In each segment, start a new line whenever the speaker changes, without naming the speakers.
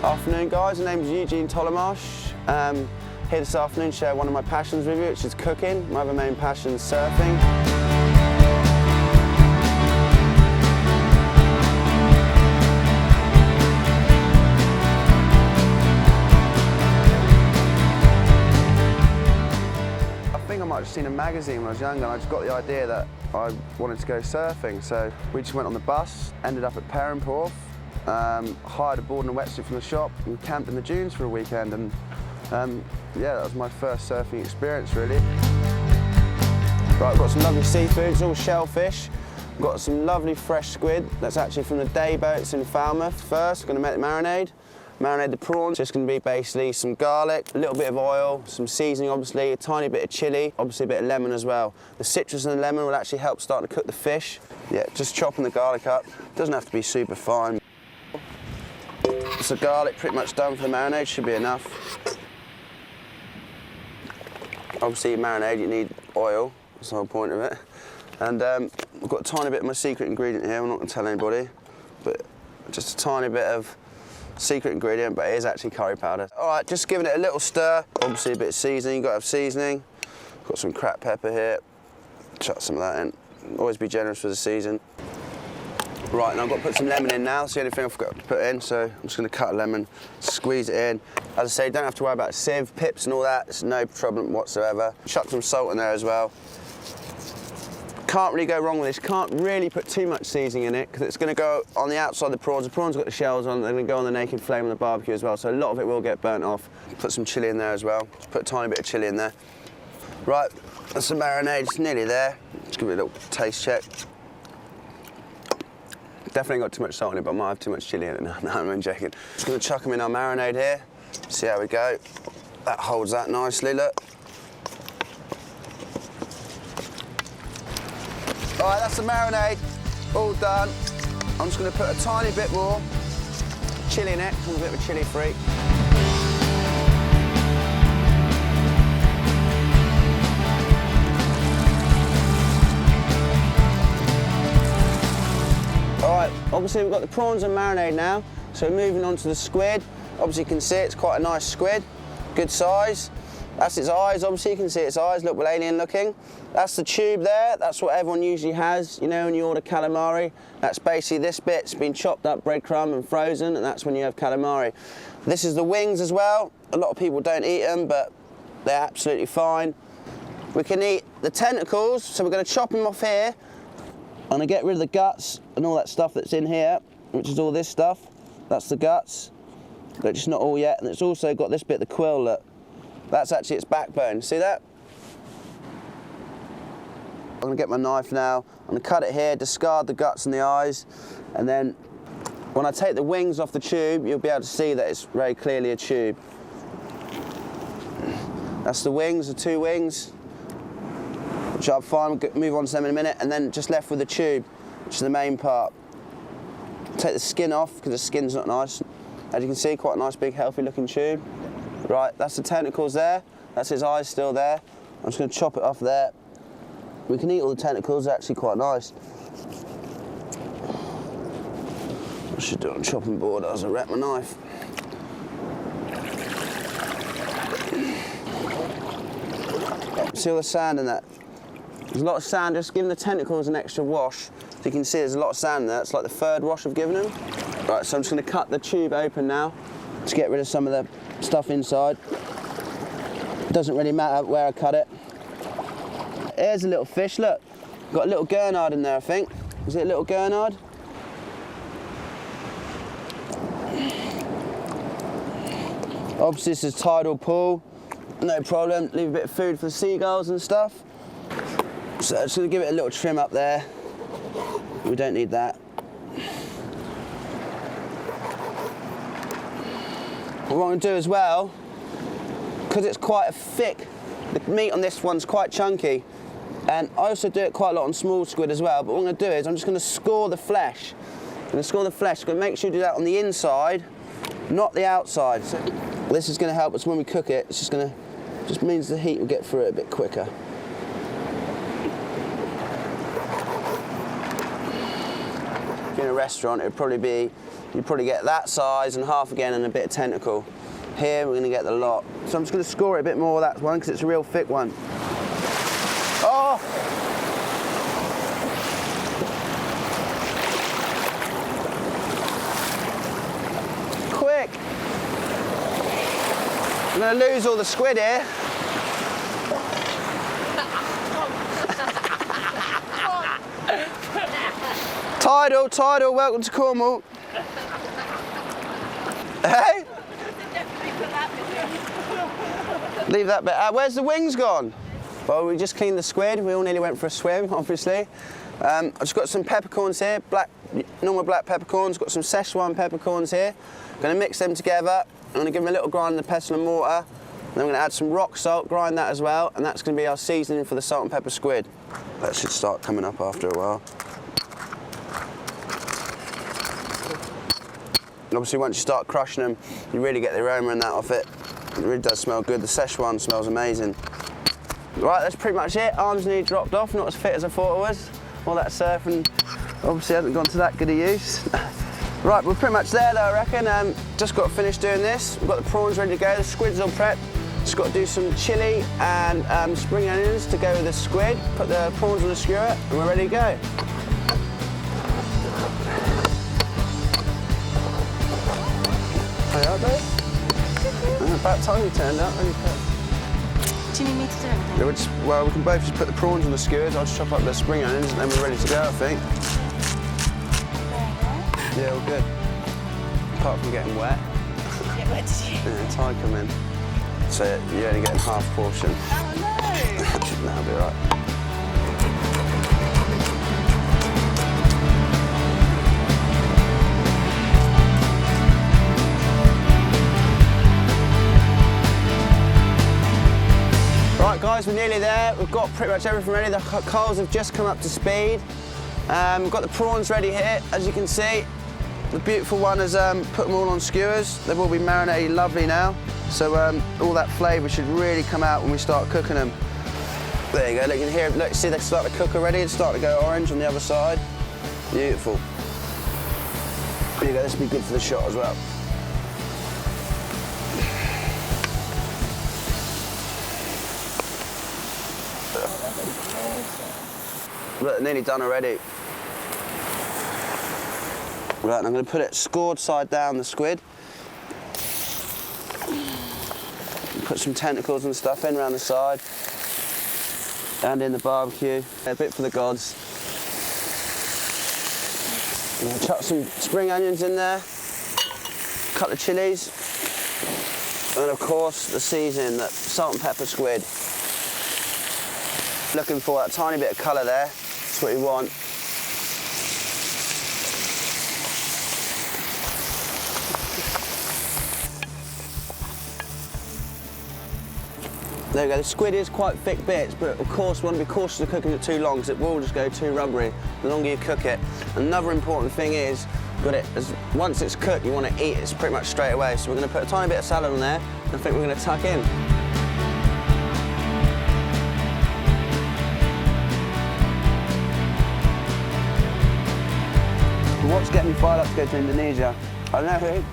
Afternoon guys, my name is EUGENE Tollemache. Here this afternoon to share one of my passions with you, which is cooking. My other main passion is surfing. I think I might have seen a magazine when I was younger and I just got the idea that I wanted to go surfing. So we just went on the bus, ended up at Perranporth, hired a board and a wetsuit from the shop and camped in the dunes for a weekend, and yeah, that was my first surfing experience really. Right, I've got some lovely seafood, it's all shellfish. I've got some lovely fresh squid that's actually from the day boats in Falmouth first. I'm going to make the marinade the prawns. Just going to be basically some garlic, a little bit of oil, some seasoning obviously, a tiny bit of chilli, obviously a bit of lemon as well. The citrus and the lemon will actually help start to cook the fish. Yeah, just chopping the garlic up. Doesn't have to be super fine. So garlic pretty much done for the marinade, should be enough. Obviously marinade, you need oil, that's the whole point of it. And I've got a tiny bit of my secret ingredient here, I'm not going to tell anybody, but just a tiny bit of secret ingredient, but it is actually curry powder. All right, just giving it a little stir, obviously a bit of seasoning, you've got to have seasoning. Got some cracked pepper here, chuck some of that in. Always be generous with the season. Right, and I've got to put some lemon in now. That's the only thing I've got to put in, so I'm just going to cut a lemon, squeeze it in. As I say, you don't have to worry about sieve, pips and all that. It's no problem whatsoever. Chuck some salt in there as well. Can't really go wrong with this. Can't really put too much seasoning in it because it's going to go on the outside of the prawns. The prawns got the shells on, they're going to go on the naked flame on the barbecue as well, so a lot of it will get burnt off. Put some chilli in there as well. Just put a tiny bit of chilli in there. Right, that's the marinade, it's nearly there. Just give it a little taste check. Definitely got too much salt in it, but I might have too much chilli in it now. No, I'm joking. Just going to chuck them in our marinade here. See how we go. That holds that nicely, look. All right, that's the marinade, all done. I'm just going to put a tiny bit more chilli in it. I'm a bit of a chilli freak. Alright, obviously we've got the prawns and marinade now, so moving on to the squid. Obviously you can see it's quite a nice squid, good size. That's its eyes, obviously you can see its eyes, look alien looking. That's the tube there, that's what everyone usually has, you know, when you order calamari. That's basically this bit's been chopped up, breadcrumb and frozen, and that's when you have calamari. This is the wings as well. A lot of people don't eat them, but they're absolutely fine. We can eat the tentacles, so we're going to chop them off here. I'm going to get rid of the guts and all that stuff that's in here, which is all this stuff. That's the guts, but just not all yet. And it's also got this bit, the quill, look. That's actually its backbone. See that? I'm going to get my knife now. I'm going to cut it here, discard the guts and the eyes, and then when I take the wings off the tube, you'll be able to see that it's very clearly a tube. That's the wings, the two wings. Which I'll fine, we'll move on to them in a minute, and then just left with the tube, which is the main part. Take the skin off, because the skin's not nice. As you can see, quite a nice, big, healthy looking tube. Right, that's the tentacles there, that's his eyes still there. I'm just going to chop it off there. We can eat all the tentacles, they're actually quite nice. I should do it on chopping board as I wrap my knife. See all the sand in that? There's a lot of sand, just giving the tentacles an extra wash. So you can see there's a lot of sand there. It's like the third wash I've given them. Right, so I'm just going to cut the tube open now to get rid of some of the stuff inside. Doesn't really matter where I cut it. Here's a little fish, look. Got a little gurnard in there, I think. Is it a little gurnard? Obviously this is tidal pool. No problem, leave a bit of food for the seagulls and stuff. So I'm just going to give it a little trim up there. We don't need that. What I'm going to do as well, because it's quite a thick, the meat on this one's quite chunky, and I also do it quite a lot on small squid as well, but what I'm going to do is I'm just going to score the flesh. I'm going to score the flesh, I'm going to make sure you do that on the inside, not the outside. So this is going to help us when we cook it. It's just means the heat will get through it a bit quicker. in a restaurant, it'd probably be, you'd probably get that size and half again and a bit of tentacle. Here, we're gonna get the lot. So I'm just gonna score it a bit more, that one, because it's a real thick one. Oh! Quick! I'm gonna lose all the squid here. Tidal, welcome to Cornwall. Hey? Leave that bit out. Where's the wings gone? Well, we just cleaned the squid. We all nearly went for a swim, obviously. I've just got some peppercorns here, normal black peppercorns. Got some Szechuan peppercorns here. Going to mix them together. I'm going to give them a little grind in the pestle and mortar. Then I'm going to add some rock salt, grind that as well, and that's going to be our seasoning for the salt and pepper squid. That should start coming up after a while. And obviously, once you start crushing them, you really get the aroma and that off it. It really does smell good. The Szechuan smells amazing. Right, that's pretty much it. Arms and knees dropped off, not as fit as I thought it was. All that surfing obviously hasn't gone to that good a use. Right, we're pretty much there though, I reckon. Just got to finish doing this. We've got the prawns ready to go, the squid's all prepped. Just got to do some chilli and spring onions to go with the squid. Put the prawns on the skewer and we're ready to go. Hey, are they? About time you turned up.
Do you need me to do anything?
Yeah, well, we can both just put the prawns on the skewers. I'll just chop up the spring onions and then we're ready to go, I think. Yeah, all good. Apart from getting wet.
Get wet, did you?
Yeah, tide come in. So you're only getting half portion.
Oh no!
That'll be right. Right guys, we're nearly there. We've got pretty much everything ready. The coals have just come up to speed. We've got the prawns ready here, as you can see. The beautiful one has put them all on skewers. They've all been marinated lovely now. So all that flavour should really come out when we start cooking them. There you go, look, you can hear, look, see they start to cook already. It's starting to go orange on the other side. Beautiful. There you go, this will be good for the shot as well. Look, nearly done already. Right, and I'm going to put it scored side down, the squid. Put some tentacles and stuff in around the side. And in the barbecue. A bit for the gods. I'm going to chuck some spring onions in there. A couple of chilies. And of course, the seasoning, that salt and pepper squid. Looking for that tiny bit of colour there. That's what you want. There you go, the squid is quite thick bits, but of course we want to be cautious of cooking it too long because it will just go too rubbery the longer you cook it. Another important thing is, once it's cooked, you want to eat it pretty much straight away. So we're going to put a tiny bit of salad on there, and I think we're going to tuck in. What's getting me fired up to go to Indonesia? I don't know who.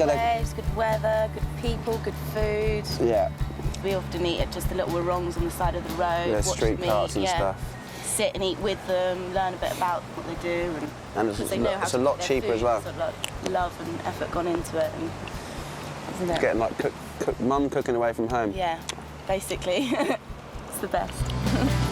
Waves, good weather, good people, good food.
Yeah.
We often eat at just the little warongs on the side of the road.
Yeah,
watch
street
them
carts
eat,
and stuff.
Sit and eat with them, learn a bit about what they do.
And it's a lot cheaper as well.
There's a lot of love and effort gone into it. And, isn't it?
Getting like mum cooking away from home.
Yeah, basically. It's the best.